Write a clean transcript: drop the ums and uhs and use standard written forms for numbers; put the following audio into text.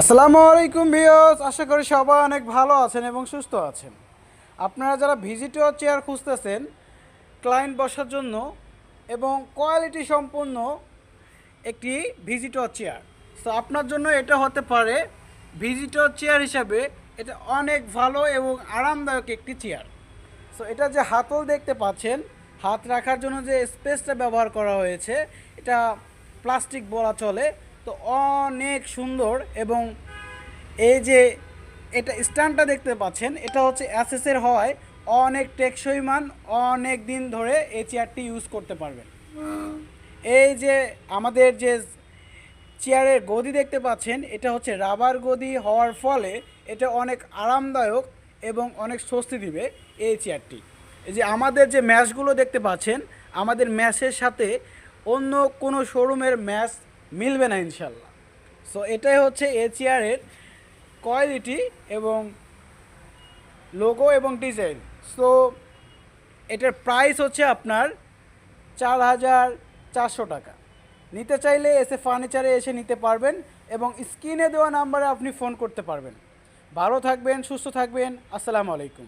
আসসালামু আলাইকুম ভিউয়ার্স, আশা করি সবাই অনেক ভালো আছেন এবং সুস্থ আছেন। আপনারা যারা ভিজিটর চেয়ার খুঁজতেছেন ক্লায়েন্ট বসার জন্য এবং কোয়ালিটি সম্পন্ন একটি ভিজিটর চেয়ার, তো আপনার জন্য এটা হতে পারে ভিজিটর চেয়ার হিসাবে এটা অনেক ভালো এবং আরামদায়ক একটি চেয়ার। সো এটা যে হাতল দেখতে পাচ্ছেন, হাত রাখার জন্য যে স্পেসটা ব্যবহার করা হয়েছে এটা প্লাস্টিক বলা চলে, তো অনেক সুন্দর। এবং এই যে এটা স্ট্যান্ডটা দেখতে পাচ্ছেন, এটা হচ্ছে অ্যাসেসের হওয়ায় অনেক টেকসই মান, অনেক দিন ধরে এই চেয়ারটি ইউজ করতে পারবেন। এই যে আমাদের যে চেয়ারের গদি দেখতে পাচ্ছেন, এটা হচ্ছে রাবার গদি হওয়ার ফলে এটা অনেক আরামদায়ক এবং অনেক স্বস্তি দিবে এই চেয়ারটি। এই যে আমাদের যে ম্যাশগুলো দেখতে পাচ্ছেন, আমাদের ম্যাশের সাথে অন্য কোনো শোরুমের ম্যাশ মিলবে না ইনশাল্লাহ। সো এটাই হচ্ছে এই চেয়ারের কোয়ালিটি এবং লোগো এবং ডিজাইন। সো এটার প্রাইস হচ্ছে আপনার 4,400 টাকা। নিতে চাইলে এসে ফার্নিচারে এসে নিতে পারবেন এবং স্ক্রিনে দেওয়া নাম্বারে আপনি ফোন করতে পারবেন। ভালো থাকবেন, সুস্থ থাকবেন। আসসালামু আলাইকুম।